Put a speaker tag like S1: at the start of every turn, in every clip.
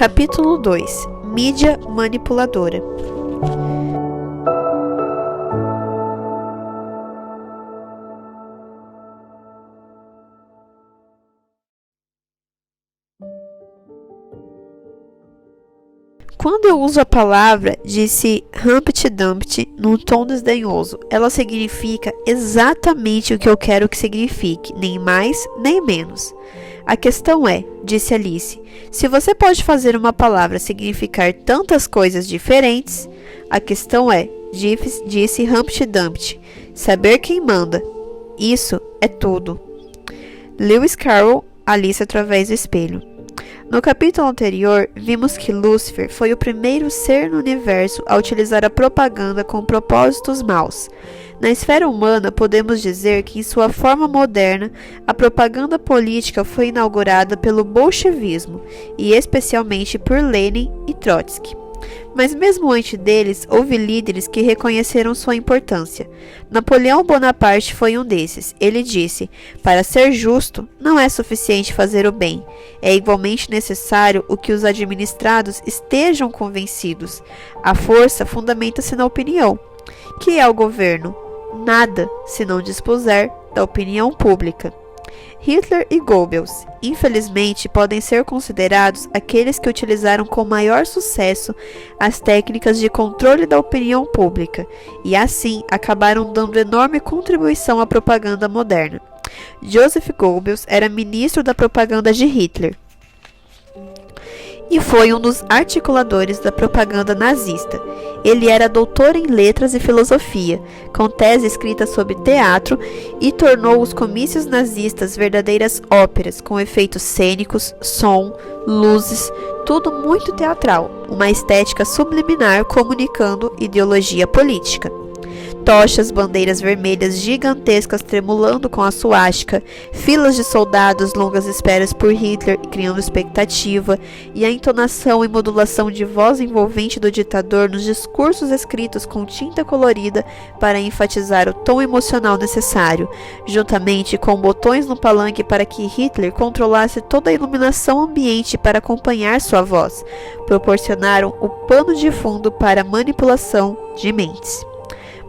S1: Capítulo 2. Mídia manipuladora. Quando eu uso a palavra, disse Humpty Dumpty num tom desdenhoso, ela significa exatamente o que eu quero que signifique, nem mais nem menos. A questão é, disse Alice, se você pode fazer uma palavra significar tantas coisas diferentes, a questão é, disse Humpty Dumpty, saber quem manda. Isso é tudo. Lewis Carroll, Alice através do espelho. No capítulo anterior, vimos que Lúcifer foi o primeiro ser no universo a utilizar a propaganda com propósitos maus. Na esfera humana, podemos dizer que em sua forma moderna, a propaganda política foi inaugurada pelo bolchevismo, e especialmente por Lenin e Trotsky. Mas mesmo antes deles, houve líderes que reconheceram sua importância. Napoleão Bonaparte foi um desses. Ele disse, para ser justo, não é suficiente fazer o bem. É igualmente necessário o que os administrados estejam convencidos. A força fundamenta-se na opinião. Que é o governo? Nada, se não dispuser da opinião pública. Hitler e Goebbels, infelizmente, podem ser considerados aqueles que utilizaram com maior sucesso as técnicas de controle da opinião pública e, assim, acabaram dando enorme contribuição à propaganda moderna. Joseph Goebbels era ministro da propaganda de Hitler e foi um dos articuladores da propaganda nazista. Ele era doutor em letras e filosofia, com tese escrita sobre teatro, e tornou os comícios nazistas verdadeiras óperas, com efeitos cênicos, som, luzes, tudo muito teatral, uma estética subliminar comunicando ideologia política. Tochas, bandeiras vermelhas gigantescas tremulando com a suástica, filas de soldados, longas esperas por Hitler criando expectativa, e a entonação e modulação de voz envolvente do ditador nos discursos escritos com tinta colorida para enfatizar o tom emocional necessário, juntamente com botões no palanque para que Hitler controlasse toda a iluminação ambiente para acompanhar sua voz, proporcionaram o pano de fundo para a manipulação de mentes.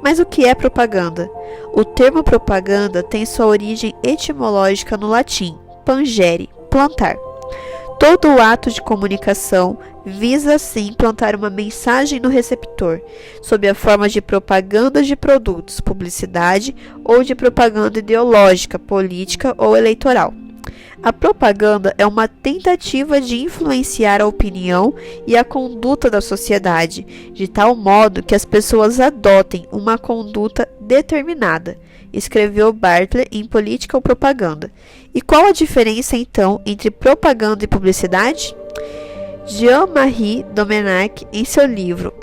S1: Mas o que é propaganda? O termo propaganda tem sua origem etimológica no latim, pangere, plantar. Todo o ato de comunicação visa, assim, plantar uma mensagem no receptor, sob a forma de propaganda de produtos, publicidade ou de propaganda ideológica, política ou eleitoral. A propaganda é uma tentativa de influenciar a opinião e a conduta da sociedade, de tal modo que as pessoas adotem uma conduta determinada, escreveu Bartlett em Política ou Propaganda. E qual a diferença, então, entre propaganda e publicidade? Jean-Marie Domenach, em seu livro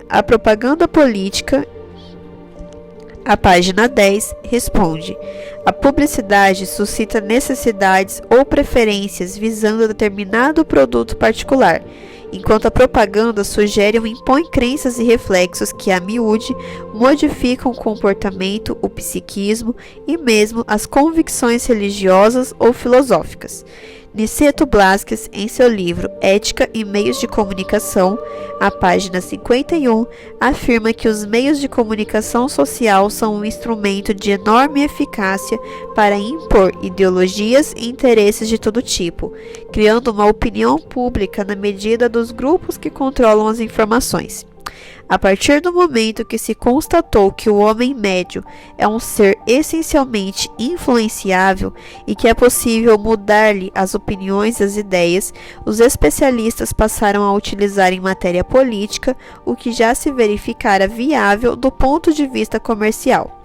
S1: A Propaganda Política, a página 10, responde: a publicidade suscita necessidades ou preferências visando determinado produto particular, enquanto a propaganda sugere ou impõe crenças e reflexos que, a miúde, modificam o comportamento, o psiquismo e mesmo as convicções religiosas ou filosóficas. Niceto Blasquez, em seu livro Ética e Meios de Comunicação, a página 51, afirma que os meios de comunicação social são um instrumento de enorme eficácia para impor ideologias e interesses de todo tipo, criando uma opinião pública na medida dos grupos que controlam as informações. A partir do momento que se constatou que o homem médio é um ser essencialmente influenciável e que é possível mudar-lhe as opiniões e as ideias, os especialistas passaram a utilizar em matéria política o que já se verificara viável do ponto de vista comercial.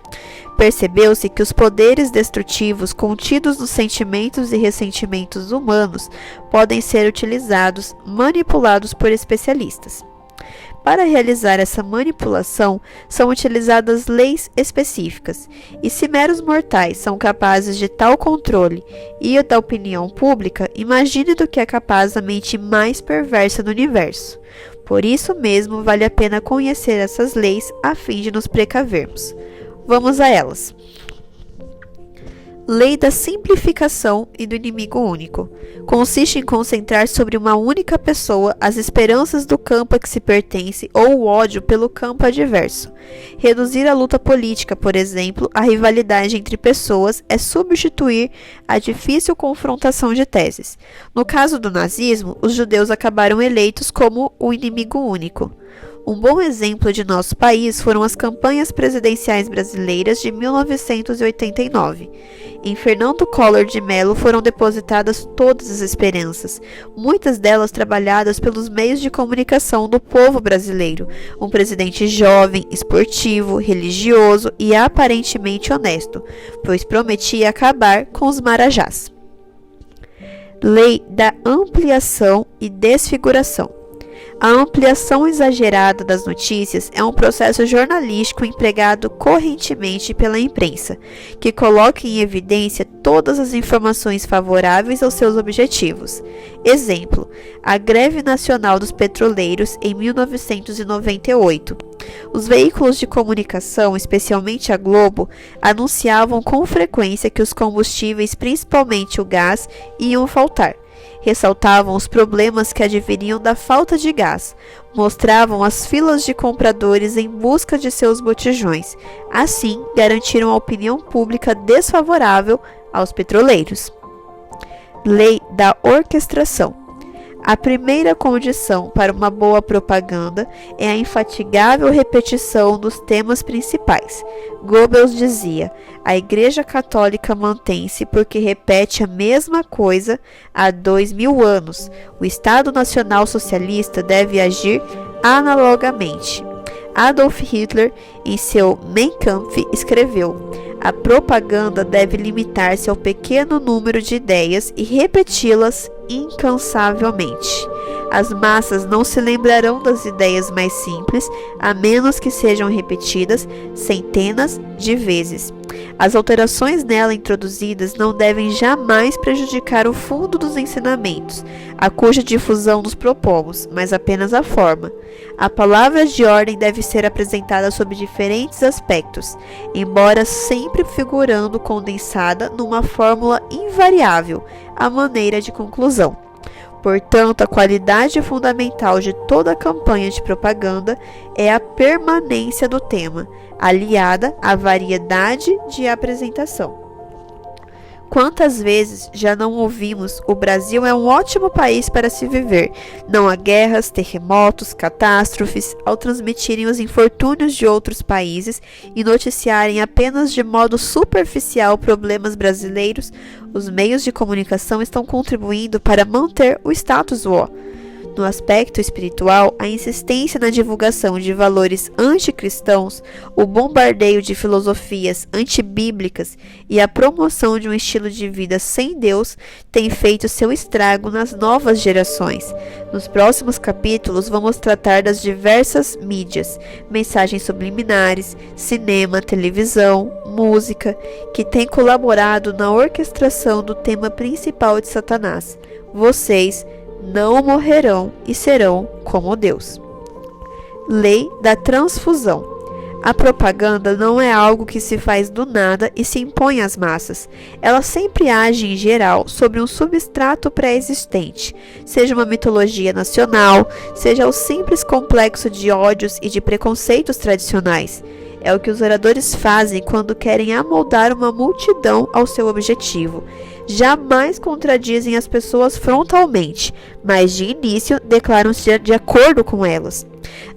S1: Percebeu-se que os poderes destrutivos contidos nos sentimentos e ressentimentos humanos podem ser utilizados, manipulados por especialistas. Para realizar essa manipulação, são utilizadas leis específicas, e se meros mortais são capazes de tal controle e da opinião pública, imagine do que é capaz a mente mais perversa do universo. Por isso mesmo, vale a pena conhecer essas leis a fim de nos precavermos. Vamos a elas. Lei da simplificação e do inimigo único. Consiste em concentrar sobre uma única pessoa as esperanças do campo a que se pertence ou o ódio pelo campo adverso. Reduzir a luta política, por exemplo, a rivalidade entre pessoas é substituir a difícil confrontação de teses. No caso do nazismo, os judeus acabaram eleitos como o inimigo único. Um bom exemplo de nosso país foram as campanhas presidenciais brasileiras de 1989. Em Fernando Collor de Mello foram depositadas todas as esperanças, muitas delas trabalhadas pelos meios de comunicação do povo brasileiro, um presidente jovem, esportivo, religioso e aparentemente honesto, pois prometia acabar com os marajás. Lei da ampliação e desfiguração. A ampliação exagerada das notícias é um processo jornalístico empregado correntemente pela imprensa, que coloca em evidência todas as informações favoráveis aos seus objetivos. Exemplo: a greve nacional dos petroleiros em 1998. Os veículos de comunicação, especialmente a Globo, anunciavam com frequência que os combustíveis, principalmente o gás, iam faltar. Ressaltavam os problemas que adviriam da falta de gás, mostravam as filas de compradores em busca de seus botijões. Assim, garantiram a opinião pública desfavorável aos petroleiros. Lei da orquestração. A primeira condição para uma boa propaganda é a infatigável repetição dos temas principais. Goebbels dizia: a Igreja Católica mantém-se porque repete a mesma coisa há 2000 anos. O Estado Nacional Socialista deve agir analogamente. Adolf Hitler, em seu Mein Kampf, escreveu: a propaganda deve limitar-se ao pequeno número de ideias e repeti-las incansavelmente. As massas não se lembrarão das ideias mais simples, a menos que sejam repetidas centenas de vezes. As alterações nela introduzidas não devem jamais prejudicar o fundo dos ensinamentos, a cuja difusão nos propomos, mas apenas a forma. A palavra de ordem deve ser apresentada sob diferentes aspectos, embora sempre figurando condensada numa fórmula invariável, a maneira de conclusão. Portanto, a qualidade fundamental de toda a campanha de propaganda é a permanência do tema, aliada à variedade de apresentação. Quantas vezes já não ouvimos: o Brasil é um ótimo país para se viver, não há guerras, terremotos, catástrofes, ao transmitirem os infortúnios de outros países e noticiarem apenas de modo superficial problemas brasileiros, os meios de comunicação estão contribuindo para manter o status quo. No aspecto espiritual, a insistência na divulgação de valores anticristãos, o bombardeio de filosofias antibíblicas e a promoção de um estilo de vida sem Deus têm feito seu estrago nas novas gerações. Nos próximos capítulos, vamos tratar das diversas mídias, mensagens subliminares, cinema, televisão, música, que têm colaborado na orquestração do tema principal de Satanás: vocês não morrerão e serão como Deus. Lei da transfusão. A propaganda não é algo que se faz do nada e se impõe às massas. Ela sempre age, em geral, sobre um substrato pré-existente, seja uma mitologia nacional, seja o simples complexo de ódios e de preconceitos tradicionais. É o que os oradores fazem quando querem amoldar uma multidão ao seu objetivo. Jamais contradizem as pessoas frontalmente, mas de início declaram-se de acordo com elas.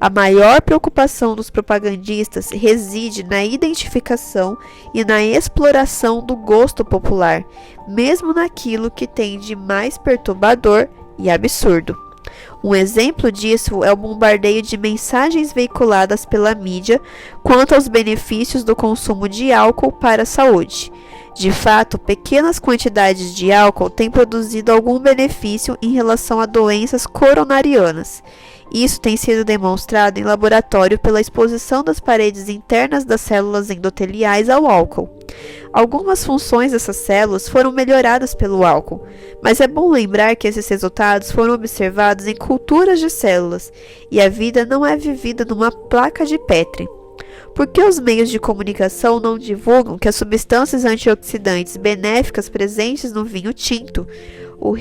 S1: A maior preocupação dos propagandistas reside na identificação e na exploração do gosto popular, mesmo naquilo que tem de mais perturbador e absurdo. Um exemplo disso é o bombardeio de mensagens veiculadas pela mídia quanto aos benefícios do consumo de álcool para a saúde. De fato, pequenas quantidades de álcool têm produzido algum benefício em relação a doenças coronarianas. Isso tem sido demonstrado em laboratório pela exposição das paredes internas das células endoteliais ao álcool. Algumas funções dessas células foram melhoradas pelo álcool, mas é bom lembrar que esses resultados foram observados em culturas de células, e a vida não é vivida numa placa de Petri. Por que os meios de comunicação não divulgam que as substâncias antioxidantes benéficas presentes no vinho tinto, o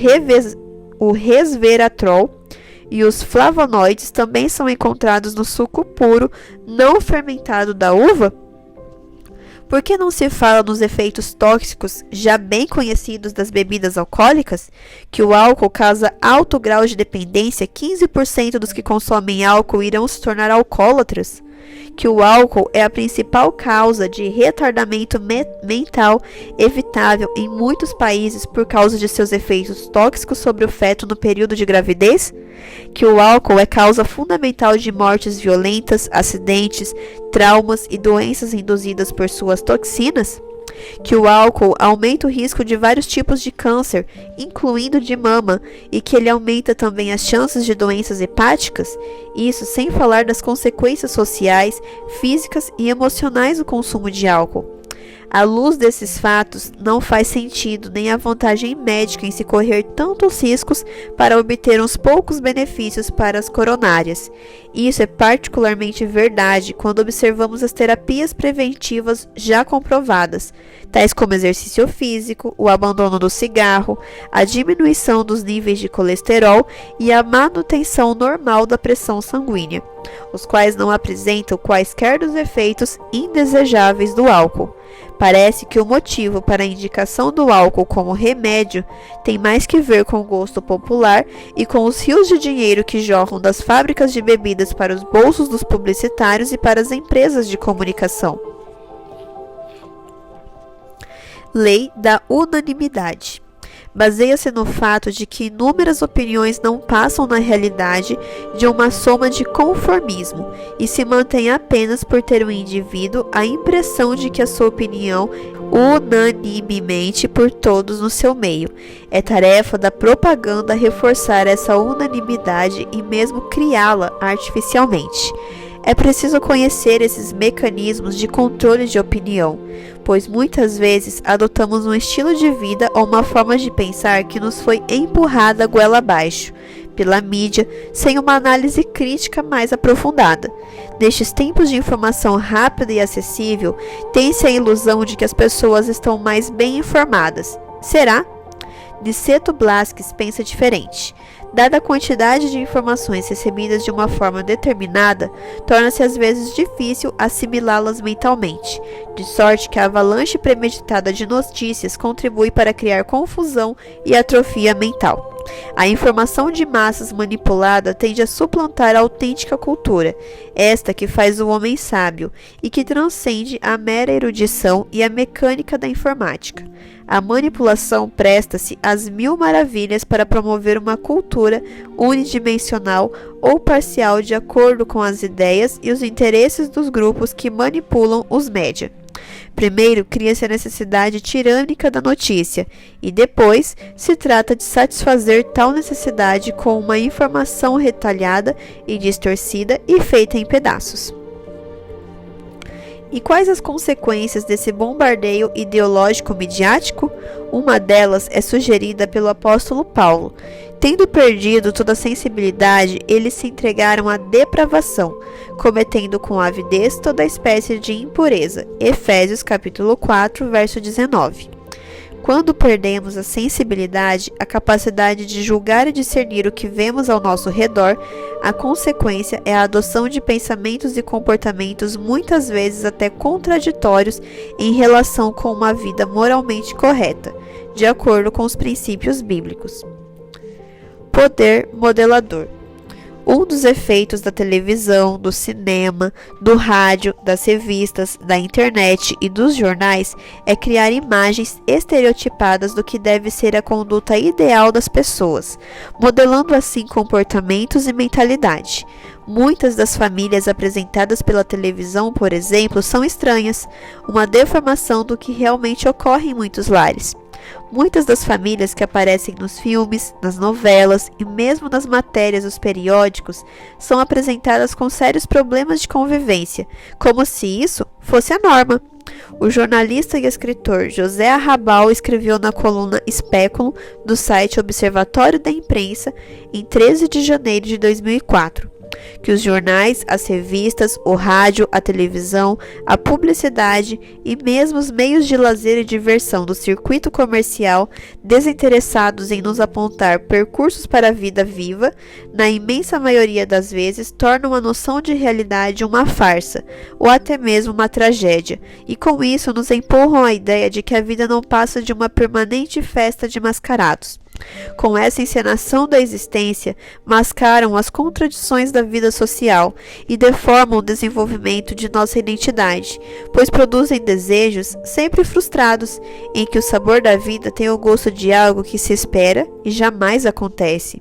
S1: resveratrol e os flavonoides também são encontrados no suco puro não fermentado da uva? Por que não se fala nos efeitos tóxicos já bem conhecidos das bebidas alcoólicas? Que o álcool causa alto grau de dependência, 15% dos que consomem álcool irão se tornar alcoólatras? Que o álcool é a principal causa de retardamento mental evitável em muitos países por causa de seus efeitos tóxicos sobre o feto no período de gravidez? Que o álcool é causa fundamental de mortes violentas, acidentes, traumas e doenças induzidas por suas toxinas? Que o álcool aumenta o risco de vários tipos de câncer, incluindo de mama, e que ele aumenta também as chances de doenças hepáticas? Isso sem falar das consequências sociais, físicas e emocionais do consumo de álcool. À luz desses fatos, não faz sentido nem a vantagem médica em se correr tantos riscos para obter uns poucos benefícios para as coronárias. Isso é particularmente verdade quando observamos as terapias preventivas já comprovadas, tais como exercício físico, o abandono do cigarro, a diminuição dos níveis de colesterol e a manutenção normal da pressão sanguínea, os quais não apresentam quaisquer dos efeitos indesejáveis do álcool. Parece que o motivo para a indicação do álcool como remédio tem mais que ver com o gosto popular e com os rios de dinheiro que jorram das fábricas de bebidas para os bolsos dos publicitários e para as empresas de comunicação. Lei da unanimidade. Baseia-se no fato de que inúmeras opiniões não passam na realidade de uma soma de conformismo e se mantém apenas por ter o indivíduo a impressão de que a sua opinião unanimemente por todos no seu meio. É tarefa da propaganda reforçar essa unanimidade e mesmo criá-la artificialmente. É preciso conhecer esses mecanismos de controle de opinião, pois muitas vezes adotamos um estilo de vida ou uma forma de pensar que nos foi empurrada goela abaixo pela mídia, sem uma análise crítica mais aprofundada. Nestes tempos de informação rápida e acessível, tem-se a ilusão de que as pessoas estão mais bem informadas. Será? Niceto Blasquez pensa diferente. Dada a quantidade de informações recebidas de uma forma determinada, torna-se às vezes difícil assimilá-las mentalmente, de sorte que a avalanche premeditada de notícias contribui para criar confusão e atrofia mental. A informação de massas manipulada tende a suplantar a autêntica cultura, esta que faz o homem sábio e que transcende a mera erudição e a mecânica da informática. A manipulação presta-se às mil maravilhas para promover uma cultura unidimensional ou parcial de acordo com as ideias e os interesses dos grupos que manipulam os média. Primeiro cria-se a necessidade tirânica da notícia, e depois se trata de satisfazer tal necessidade com uma informação retalhada e distorcida e feita em pedaços. E quais as consequências desse bombardeio ideológico midiático? Uma delas é sugerida pelo apóstolo Paulo. Tendo perdido toda a sensibilidade, eles se entregaram à depravação, cometendo com avidez toda espécie de impureza. Efésios capítulo 4, verso 19. Quando perdemos a sensibilidade, a capacidade de julgar e discernir o que vemos ao nosso redor, a consequência é a adoção de pensamentos e comportamentos muitas vezes até contraditórios em relação com uma vida moralmente correta, de acordo com os princípios bíblicos. Poder modelador. Um dos efeitos da televisão, do cinema, do rádio, das revistas, da internet e dos jornais é criar imagens estereotipadas do que deve ser a conduta ideal das pessoas, modelando assim comportamentos e mentalidade. Muitas das famílias apresentadas pela televisão, por exemplo, são estranhas, uma deformação do que realmente ocorre em muitos lares. Muitas das famílias que aparecem nos filmes, nas novelas e mesmo nas matérias dos periódicos são apresentadas com sérios problemas de convivência, como se isso fosse a norma. O jornalista e escritor José Arrabal escreveu na coluna Espéculo do site Observatório da Imprensa em 13 de janeiro de 2004. que os jornais, as revistas, o rádio, a televisão, a publicidade e mesmo os meios de lazer e diversão do circuito comercial, desinteressados em nos apontar percursos para a vida viva, na imensa maioria das vezes tornam a noção de realidade uma farsa, ou até mesmo uma tragédia, e com isso nos empurram a ideia de que a vida não passa de uma permanente festa de mascarados. Com essa encenação da existência, mascaram as contradições da vida social e deformam o desenvolvimento de nossa identidade, pois produzem desejos sempre frustrados, em que o sabor da vida tem o gosto de algo que se espera e jamais acontece.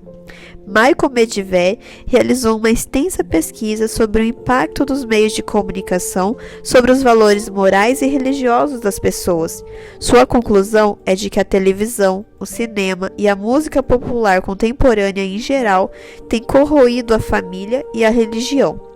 S1: Michael Medved realizou uma extensa pesquisa sobre o impacto dos meios de comunicação sobre os valores morais e religiosos das pessoas. Sua conclusão é de que a televisão, o cinema e a música popular contemporânea em geral têm corroído a família e a religião.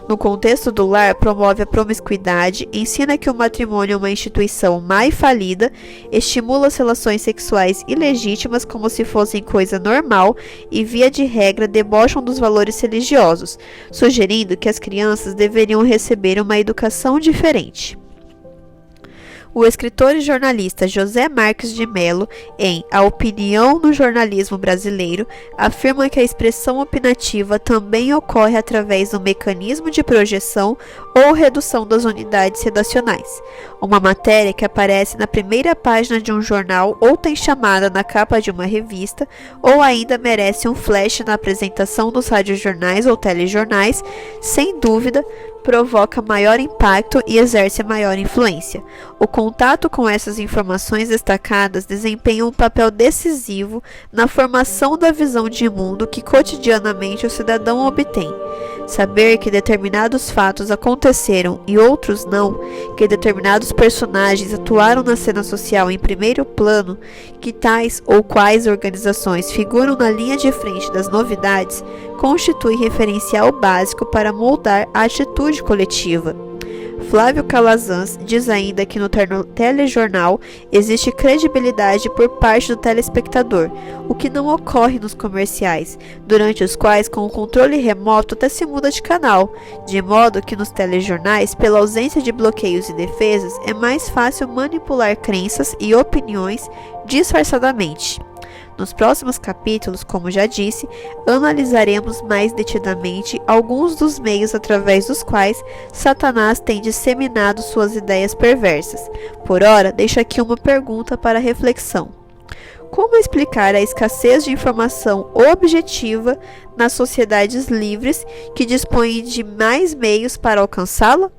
S1: No contexto do lar, promove a promiscuidade, ensina que o matrimônio é uma instituição má e falida, estimula as relações sexuais ilegítimas como se fossem coisa normal e, via de regra, debocham dos valores religiosos, sugerindo que as crianças deveriam receber uma educação diferente. O escritor e jornalista José Marques de Mello, em A Opinião no Jornalismo Brasileiro, afirma que a expressão opinativa também ocorre através do mecanismo de projeção ou redução das unidades redacionais. Uma matéria que aparece na primeira página de um jornal ou tem chamada na capa de uma revista, ou ainda merece um flash na apresentação dos radiojornais ou telejornais, sem dúvida, provoca maior impacto e exerce maior influência. O contato com essas informações destacadas desempenha um papel decisivo na formação da visão de mundo que cotidianamente o cidadão obtém. Saber que determinados fatos aconteceram e outros não, que determinados personagens atuaram na cena social em primeiro plano, que tais ou quais organizações figuram na linha de frente das novidades, constitui referencial básico para moldar a atitude coletiva. Flávio Calazans diz ainda que no telejornal existe credibilidade por parte do telespectador, o que não ocorre nos comerciais, durante os quais, com o controle remoto, até se muda de canal, de modo que nos telejornais, pela ausência de bloqueios e defesas, é mais fácil manipular crenças e opiniões disfarçadamente. Nos próximos capítulos, como já disse, analisaremos mais detidamente alguns dos meios através dos quais Satanás tem disseminado suas ideias perversas. Por ora, deixo aqui uma pergunta para reflexão. Como explicar a escassez de informação objetiva nas sociedades livres que dispõem de mais meios para alcançá-la?